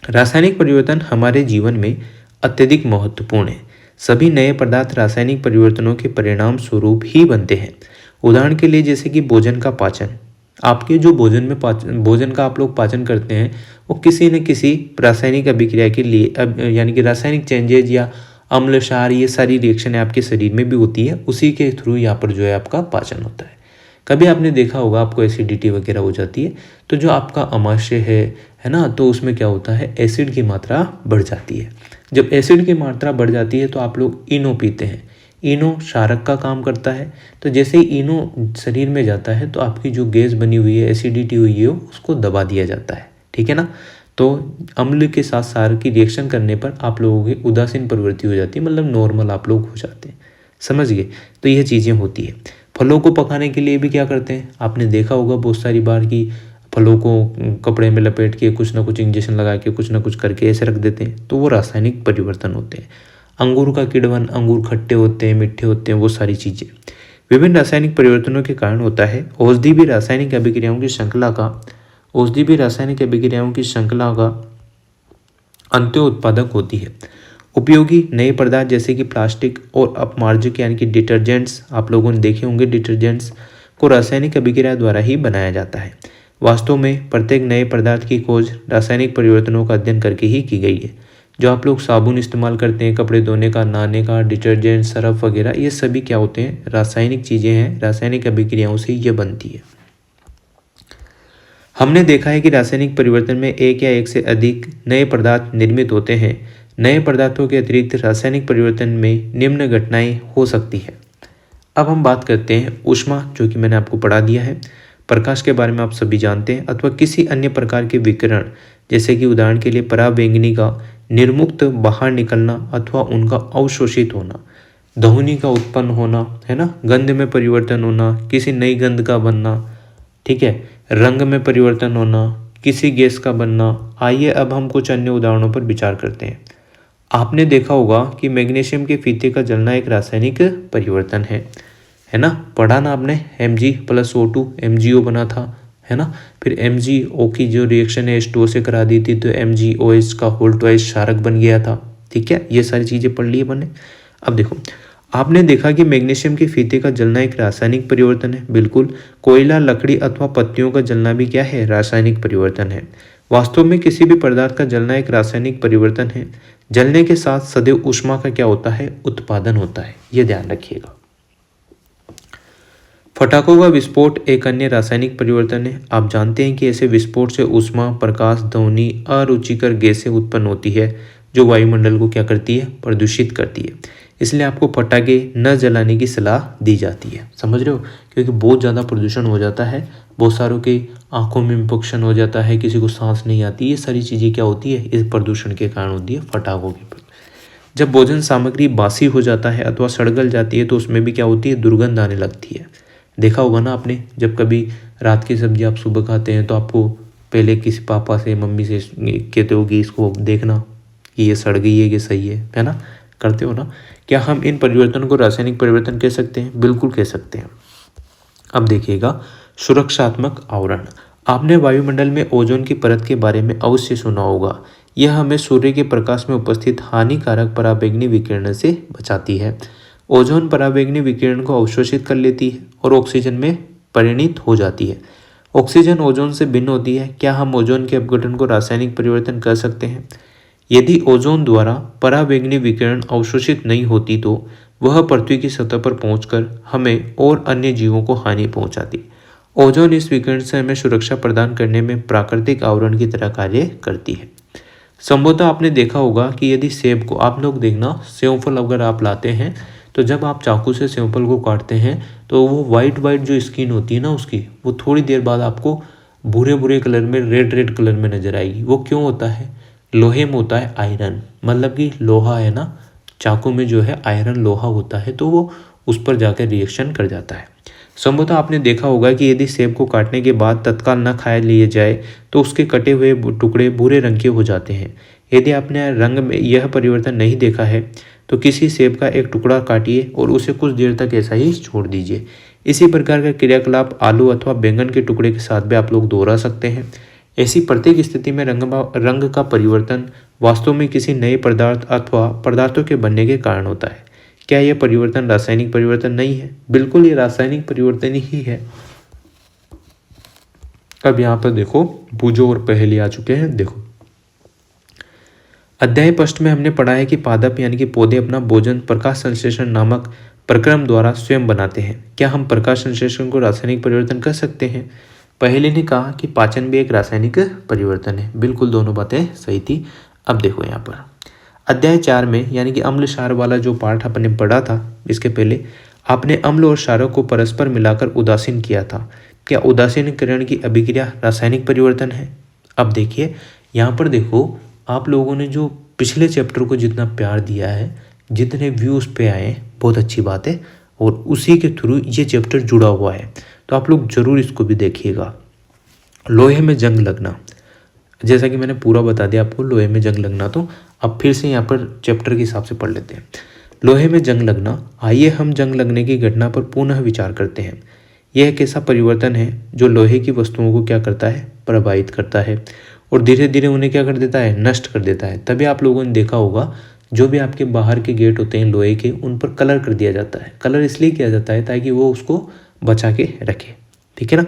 A: रासायनिक परिवर्तन हमारे जीवन में अत्यधिक महत्वपूर्ण है। सभी नए पदार्थ रासायनिक परिवर्तनों के परिणाम स्वरूप ही बनते हैं। उदाहरण के लिए जैसे कि भोजन का पाचन, आपके जो भोजन का आप लोग पाचन करते हैं वो किसी न किसी रासायनिक अभिक्रिया के लिए यानी कि रासायनिक चेंजेज या अम्ल क्षार ये सारी रिएक्शन आपके शरीर में भी होती है, उसी के थ्रू यहाँ पर जो है आपका पाचन होता है। कभी आपने देखा होगा आपको एसिडिटी वगैरह हो जाती है तो जो आपका आमाशय है ना, तो उसमें क्या होता है, एसिड की मात्रा बढ़ जाती है। जब एसिड की मात्रा बढ़ जाती है तो आप लोग इनो पीते हैं। इनो क्षारक का काम करता है, तो जैसे ही इनो शरीर में जाता है तो आपकी जो गैस बनी हुई है, एसिडिटी हुई है, उसको दबा दिया जाता है। ठीक है ना। तो अम्ल के साथ क्षार की रिएक्शन करने पर आप लोगों की उदासीन प्रवृत्ति हो जाती है, मतलब नॉर्मल आप लोग हो जाते हैं। समझ गए। तो यह चीज़ें होती है। फलों को पकाने के लिए भी क्या करते हैं, आपने देखा होगा बहुत सारी बार कि फलों को कपड़े में लपेट के कुछ ना कुछ इंजेक्शन लगा के कुछ ना कुछ करके ऐसे रख देते हैं, तो वो रासायनिक परिवर्तन होते हैं। अंगूर का किण्वन, अंगूर खट्टे होते हैं, मीठे होते हैं, वो सारी चीज़ें विभिन्न रासायनिक परिवर्तनों के कारण होता है। औषधि भी रासायनिक अभिक्रियाओं की श्रृंखला का अंत्य उत्पादक होती है। उपयोगी नए पदार्थ जैसे कि प्लास्टिक और अपमार्जक यानी कि डिटर्जेंट्स, आप लोगों ने देखे होंगे डिटर्जेंट्स को रासायनिक अभिक्रिया द्वारा ही बनाया जाता है। वास्तव में प्रत्येक नए पदार्थ की खोज रासायनिक परिवर्तनों का अध्ययन करके ही की गई है। जो आप लोग साबुन इस्तेमाल करते हैं कपड़े धोने का, नहाने का, डिटर्जेंट, सरफ वगैरह, ये सभी क्या होते हैं, रासायनिक चीज़ें हैं, रासायनिक अभिक्रियाओं से ये बनती है। हमने देखा है कि रासायनिक परिवर्तन में एक या एक से अधिक नए पदार्थ निर्मित होते हैं। नए पदार्थों के अतिरिक्त रासायनिक परिवर्तन में निम्न घटनाएं हो सकती है। अब हम बात करते हैं ऊष्मा, जो कि मैंने आपको पढ़ा दिया है। प्रकाश के बारे में आप सभी जानते हैं, अथवा किसी अन्य प्रकार के विकिरण, जैसे कि उदाहरण के लिए पराबैंगनी का निर्मुक्त बाहर निकलना अथवा उनका अवशोषित होना, ध्वनि का उत्पन्न होना, है ना, गंध में परिवर्तन होना, किसी नई गंध का बनना, ठीक है, रंग में परिवर्तन होना, किसी गैस का बनना। आइए अब हम कुछ अन्य उदाहरणों पर विचार करते हैं। आपने देखा होगा कि मैग्नीशियम के फीते का जलना एक रासायनिक परिवर्तन है ना, पढ़ा ना आपने, Mg+O2 MgO बना था, है ना। फिर MgO की जो रिएक्शन है H2O से करा दी थी तो MgOH का होल ट्वाइस क्षारक बन गया था। ठीक है, ये सारी चीज़ें पढ़ ली मैंने। अब देखो, आपने देखा कि मैग्नीशियम के फीते का जलना एक रासायनिक परिवर्तन है। बिल्कुल, कोयला, लकड़ी अथवा पत्तियों का जलना भी क्या है, रासायनिक परिवर्तन है। वास्तव में किसी भी पदार्थ का जलना एक रासायनिक परिवर्तन है। जलने के साथ सदैव ऊष्मा का क्या होता है, उत्पादन होता है, ये ध्यान रखिएगा। फटाकों का विस्फोट एक अन्य रासायनिक परिवर्तन है। आप जानते हैं कि ऐसे विस्फोट से ऊष्मा, प्रकाश, ध्वनि, अरुचिकर गैसें उत्पन्न होती है जो वायुमंडल को क्या करती है, प्रदूषित करती है। इसलिए आपको पटाखे न जलाने की सलाह दी जाती है। समझ रहे हो, क्योंकि बहुत ज़्यादा प्रदूषण हो जाता है, बहुत सारों के आंखों में इंफेक्शन हो जाता है, किसी को सांस नहीं आती, ये सारी चीज़ें क्या होती है, इस प्रदूषण के कारण होती है, फटाखों के। जब भोजन सामग्री बासी हो जाता है अथवा सड़गल जाती है तो उसमें भी क्या होती है, दुर्गंध आने लगती है। देखा होगा ना आपने, जब कभी रात की सब्जी आप सुबह खाते हैं तो आपको पहले किसी पापा से मम्मी से कहते हो कि इसको देखना कि ये सड़ गई है कि सही है ना, करते हो ना। क्या हम इन परिवर्तन को रासायनिक परिवर्तन कह सकते हैं? बिल्कुल कह सकते हैं। अब देखिएगा, सुरक्षात्मक आवरण। आपने वायुमंडल में ओजोन की परत के बारे में अवश्य सुना होगा। यह हमें सूर्य के प्रकाश में उपस्थित हानिकारक पराबैंगनी विकिरण से बचाती है। ओजोन पराबैंगनी विकिरण को अवशोषित कर लेती है और ऑक्सीजन में परिणत हो जाती है। ऑक्सीजन ओजोन से भिन्न होती है। क्या हम ओजोन के अपघटन को रासायनिक परिवर्तन कर सकते हैं? यदि ओजोन द्वारा पराबैंगनी विकिरण अवशोषित नहीं होती तो वह पृथ्वी की सतह पर पहुंचकर हमें और अन्य जीवों को हानि पहुंचाती। ओजोन इस विकिरण से हमें सुरक्षा प्रदान करने में प्राकृतिक आवरण की तरह कार्य करती है। संभवतः आपने देखा होगा कि यदि सेब को, आप लोग देखना, सेवफल अगर आप लाते हैं तो जब आप चाकू से सेवफल को काटते हैं तो वो वाइट जो स्किन होती है ना उसकी, वो थोड़ी देर बाद आपको भूरे कलर में, रेड कलर में नजर आएगी। वो क्यों होता है? लोहे में होता है आयरन, मतलब कि लोहा है ना, चाकू में जो है आयरन लोहा होता है, तो वो उस पर जाकर रिएक्शन कर जाता है। संभवतः आपने देखा होगा कि यदि सेब को काटने के बाद तत्काल न खाया लिए जाए तो उसके कटे हुए टुकड़े भूरे रंग के हो जाते हैं। यदि आपने रंग में यह परिवर्तन नहीं देखा है तो किसी सेब का एक टुकड़ा काटिए और उसे कुछ देर तक ऐसा ही छोड़ दीजिए। इसी प्रकार का क्रियाकलाप आलू अथवा बैंगन के टुकड़े के साथ भी आप लोग दोहरा सकते हैं। ऐसी प्रत्येक स्थिति में रंग का परिवर्तन वास्तव में किसी नए पदार्थ अथवा पदार्थों के बनने के कारण होता है। क्या यह परिवर्तन रासायनिक परिवर्तन नहीं है? बिल्कुल, ये रासायनिक परिवर्तन ही है। अब यहाँ पर देखो बूझो और पहेली आ चुके हैं। देखो, अध्याय फर्स्ट में हमने पढ़ा है कि पादप यानी कि पौधे अपना भोजन प्रकाश संश्लेषण नामक प्रक्रम द्वारा स्वयं बनाते हैं। क्या हम प्रकाश संश्लेषण को रासायनिक परिवर्तन कर सकते हैं? पहले ने कहा कि पाचन भी एक रासायनिक परिवर्तन है। बिल्कुल, दोनों बातें सही थी। अब देखो यहाँ पर अध्याय 4 में, यानी कि अम्ल क्षार वाला जो पाठ आपने पढ़ा था, इसके पहले आपने अम्ल और क्षारों को परस्पर मिलाकर उदासीन किया था। क्या उदासीनीकरण की अभिक्रिया रासायनिक परिवर्तन है? अब देखिए यहाँ पर देखो, आप लोगों ने जो पिछले चैप्टर को जितना प्यार दिया है, जितने व्यूज पे आए, बहुत अच्छी बात है, और उसी के थ्रू ये चैप्टर जुड़ा हुआ है, तो आप लोग जरूर इसको भी देखिएगा। लोहे में जंग लगना, जैसा कि मैंने पूरा बता दिया आपको लोहे में जंग लगना, तो अब फिर से यहाँ पर चैप्टर के हिसाब से पढ़ लेते हैं। लोहे में जंग लगना। आइए हम जंग लगने की घटना पर पुनः विचार करते हैं। यह एक ऐसा परिवर्तन है जो लोहे की वस्तुओं को क्या करता है? प्रभावित करता है और धीरे धीरे उन्हें क्या कर देता है? नष्ट कर देता है। तभी आप लोगों ने देखा होगा जो भी आपके बाहर के गेट होते हैं लोहे के, उन पर कलर कर दिया जाता है। कलर इसलिए किया जाता है ताकि वो उसको बचा के रखे, ठीक है ना।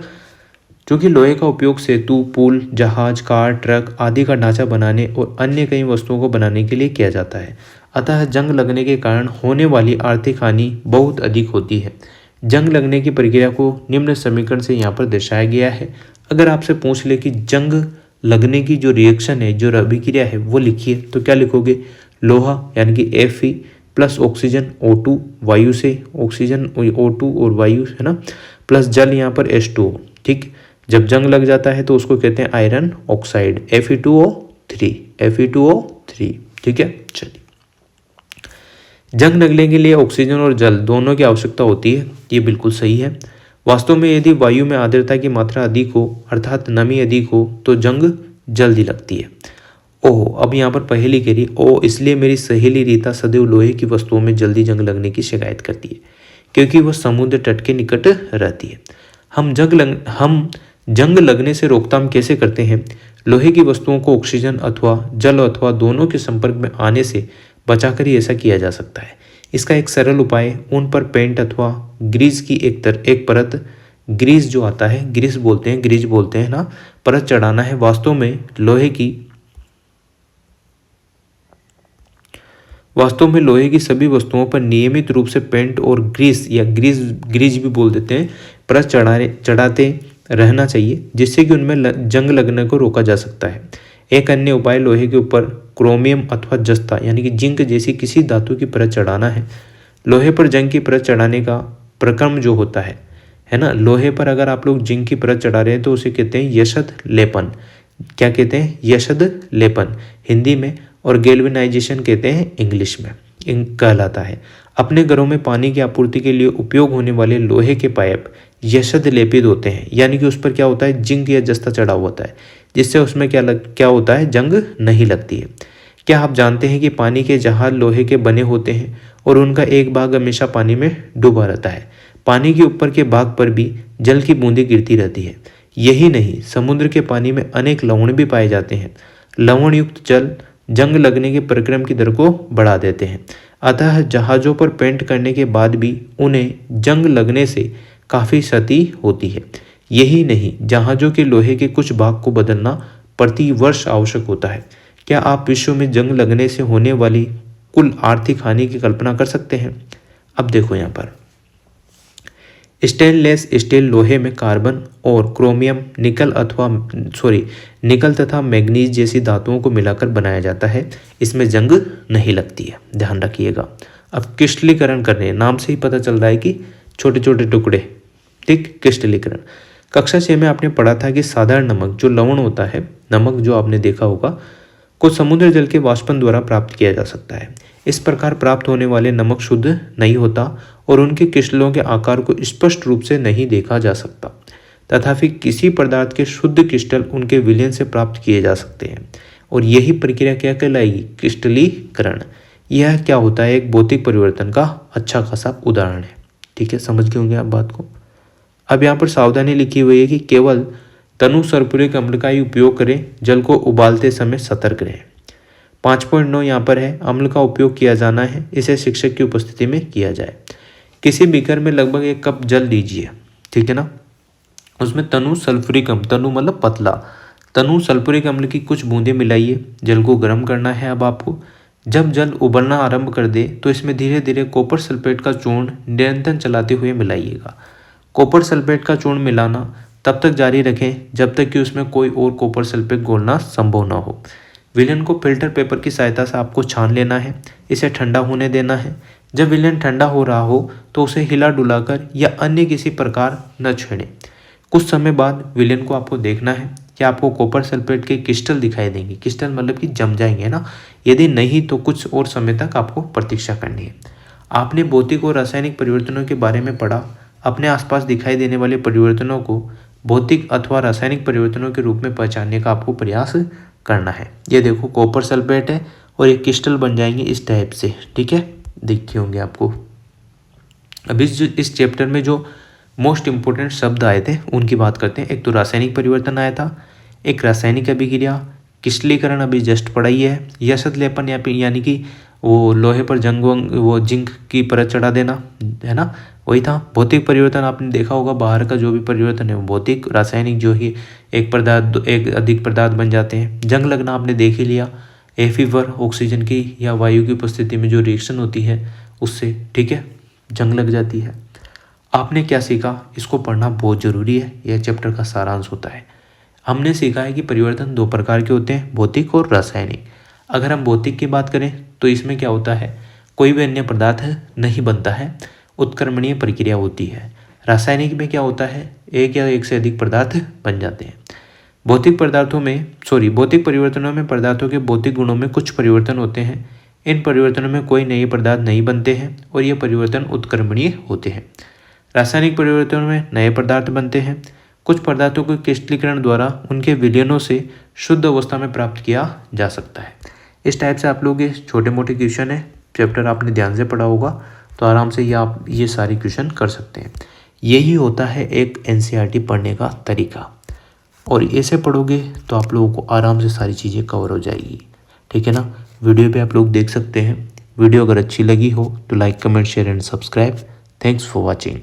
A: क्योंकि लोहे का उपयोग सेतु, पुल, जहाज, कार, ट्रक आदि का ढांचा बनाने और अन्य कई वस्तुओं को बनाने के लिए किया जाता है। अतः जंग लगने के कारण होने वाली आर्थिक हानि बहुत अधिक होती है। जंग लगने की प्रक्रिया को निम्न समीकरण से यहाँ पर दर्शाया गया है। अगर आपसे पूछ ले कि जंग लगने की जो रिएक्शन है, जो अभिक्रिया है, वो लिखिए, तो क्या लिखोगे? लोहा यानी कि Fe प्लस ऑक्सीजन O2 वायु से, ऑक्सीजन O2 और वायु है ना, प्लस जल यहाँ पर H2O, ठीक। जब जंग लग जाता है तो उसको कहते हैं आयरन ऑक्साइड, Fe2O3, ठीक है। चलिए, जंग लगने के लिए ऑक्सीजन और जल दोनों की आवश्यकता होती है, ये बिल्कुल सही है। वास्तव में यदि वायु में आर्द्रता की मात्रा अधिक हो, अर्थात नमी अधिक हो, तो जंग जल्दी लगती है। ओह, अब यहाँ पर पहेली कह रही, ओह इसलिए मेरी सहेली रीता सदैव लोहे की वस्तुओं में जल्दी जंग लगने की शिकायत करती है, क्योंकि वह समुद्र तट के निकट रहती है। हम जंग लगने से रोकथाम कैसे करते हैं? लोहे की वस्तुओं को ऑक्सीजन अथवा जल अथवा दोनों के संपर्क में आने से बचाकर ही ऐसा किया जा सकता है। इसका एक सरल उपाय उन पर पेंट अथवा ग्रीस की एक परत, ग्रीस जो आता है, ग्रीस बोलते हैं ना, परत चढ़ाना है। वास्तव में लोहे की सभी वस्तुओं पर नियमित रूप से पेंट और ग्रीस या ग्रीज भी बोल देते हैं, परत चढ़ाते रहना चाहिए, जिससे कि उनमें जंग लगने को रोका जा सकता है। एक अन्य उपाय लोहे के ऊपर क्रोमियम अथवा जस्ता यानी कि जिंक जैसी किसी धातु की परत चढ़ाना है। लोहे पर जंग की परत चढ़ाने का प्रक्रम जो होता है ना, लोहे पर अगर आप लोग जिंक की परत चढ़ा रहे हैं तो उसे कहते हैं यशद लेपन। क्या कहते हैं? यशद लेपन हिंदी में, और गैल्वेनाइजेशन कहते हैं इंग्लिश में, कहलाता है। अपने घरों में पानी की आपूर्ति के लिए उपयोग होने वाले लोहे के पाइप यशद लेपित होते हैं, यानी कि उस पर क्या होता है, जिंक या जस्ता चढ़ा हुआ होता है, जिससे उसमें क्या होता है, जंग नहीं लगती है। क्या आप जानते हैं कि पानी के जहाज लोहे के बने होते हैं और उनका एक भाग हमेशा पानी में डूबा रहता है। पानी के ऊपर के भाग पर भी जल की बूंदें गिरती रहती है। यही नहीं, समुद्र के पानी में अनेक लवण भी पाए जाते हैं। लवण युक्त जल जंग लगने के प्रक्रम की दर को बढ़ा देते हैं। अतः जहाज़ों पर पेंट करने के बाद भी उन्हें जंग लगने से काफ़ी क्षति होती है। यही नहीं, जहाज़ों के लोहे के कुछ भाग को बदलना प्रति वर्ष आवश्यक होता है। क्या आप विश्व में जंग लगने से होने वाली कुल आर्थिक हानि की कल्पना कर सकते हैं? अब देखो यहाँ पर, स्टेनलेस स्टील लोहे में कार्बन और क्रोमियम, निकल तथा मैग्नीज जैसी धातुओं को मिलाकर बनाया जाता है। इसमें जंग नहीं लगती है, ध्यान रखिएगा। अब क्रिस्टलीकरण करने, नाम से ही पता चल रहा है कि छोटे छोटे टुकड़े, ठीक, क्रिस्टलीकरण। कक्षा 6 में आपने पढ़ा था कि साधारण नमक, जो लवण होता है, नमक जो आपने देखा होगा, को समुद्र जल के वाष्पन द्वारा प्राप्त किया जा सकता है। इस प्रकार प्राप्त होने वाले नमक शुद्ध नहीं होता और उनके क्रिस्टलों के आकार को स्पष्ट रूप से नहीं देखा जा सकता। तथापि किसी पदार्थ के शुद्ध क्रिस्टल उनके विलयन से प्राप्त किए जा सकते हैं और यही प्रक्रिया क्या कहलाएगी, क्रिस्टलीकरण। यह क्या होता है, एक भौतिक परिवर्तन का अच्छा खासा उदाहरण है। ठीक है, समझ गए होंगे आप बात को। अब यहाँ पर सावधानी लिखी हुई है कि केवल तनु सल्फ्यूरिक अम्ल का ही उपयोग करें, जल को उबालते समय सतर्क रहें। 5.9 यहाँ पर है, अम्ल का उपयोग किया जाना है, इसे शिक्षक की उपस्थिति में किया जाए। किसी बीकर में लगभग 1 कप जल लीजिए, ठीक है ना, उसमें तनु सल्फ्यूरिक अम्ल, तनु मतलब पतला, तनु सल्फ्यूरिक अम्ल की कुछ बूंदें मिलाइए। जल को गर्म करना है अब आपको। जब जल उबलना आरंभ कर दे तो इसमें धीरे धीरे कॉपर सल्फेट का चूर्ण निरंतर चलाते हुए मिलाइएगा। कॉपर सल्फेट का चूर्ण मिलाना तब तक जारी रखें जब तक कि उसमें कोई और कॉपर सल्फेट घोलना संभव ना हो। विलयन को फिल्टर पेपर की सहायता से आपको छान लेना है, इसे ठंडा होने देना है। जब विलयन ठंडा हो रहा हो तो उसे हिला डुलाकर या अन्य किसी प्रकार न छेड़ें। कुछ समय बाद विलयन को आपको देखना है कि आपको कॉपर सल्फेट के क्रिस्टल दिखाई देंगे। क्रिस्टल मतलब कि जम जाएंगे ना, यदि नहीं तो कुछ और समय तक आपको प्रतीक्षा करनी है। आपने भौतिक और रासायनिक परिवर्तनों के बारे में पढ़ा। अपने आसपास दिखाई देने वाले परिवर्तनों को भौतिक अथवा रासायनिक परिवर्तनों के रूप में पहचानने का आपको प्रयास करना है। ये देखो कॉपर सल्फेट है और ये क्रिस्टल बन जाएंगे इस टाइप से, ठीक है, दिखते होंगे आपको। अब इस चैप्टर में जो मोस्ट इंपोर्टेंट शब्द आए थे उनकी बात करते हैं। एक तो रासायनिक परिवर्तन आया था, एक रासायनिक अभिक्रिया, क्रिस्टलीकरण अभी जस्ट पढ़ाई है, यशद लेपन यानी कि वो लोहे पर वो जिंक की परत चढ़ा देना, है ना, वही था। भौतिक परिवर्तन आपने देखा होगा, बाहर का जो भी परिवर्तन है वो भौतिक, रासायनिक जो ही एक अधिक पदार्थ बन जाते हैं। जंग लगना आपने देख ही लिया, फीवर, ऑक्सीजन की या वायु की उपस्थिति में जो रिएक्शन होती है उससे, ठीक है, जंग लग जाती है। आपने क्या सीखा, इसको पढ़ना बहुत ज़रूरी है, यह चैप्टर का सारांश होता है। हमने सीखा है कि परिवर्तन 2 प्रकार के होते हैं, भौतिक और रासायनिक। अगर हम भौतिक की बात करें तो इसमें क्या होता है, कोई भी अन्य पदार्थ नहीं बनता है, उत्क्रमणीय प्रक्रिया होती है। रासायनिक में क्या होता है, एक या एक से अधिक पदार्थ बन जाते हैं। भौतिक परिवर्तनों में पदार्थों के भौतिक गुणों में कुछ परिवर्तन होते हैं। इन परिवर्तनों में कोई नए पदार्थ नहीं बनते हैं और ये परिवर्तन उत्क्रमणीय होते हैं। रासायनिक परिवर्तनों में नए पदार्थ बनते हैं। कुछ पदार्थों को क्रिस्टलीकरण द्वारा उनके विलयनों से शुद्ध अवस्था में प्राप्त किया जा सकता है। इस टाइप से आप लोग ये छोटे मोटे क्वेश्चन है, चैप्टर आपने ध्यान से पढ़ा होगा तो आराम से ये आप ये सारे क्वेश्चन कर सकते हैं। यही होता है एक एनसीईआरटी पढ़ने का तरीका, और ऐसे पढ़ोगे तो आप लोगों को आराम से सारी चीज़ें कवर हो जाएगी, ठीक है ना। वीडियो पे आप लोग देख सकते हैं। वीडियो अगर अच्छी लगी हो तो like, comment, share and subscribe. Thanks for watching.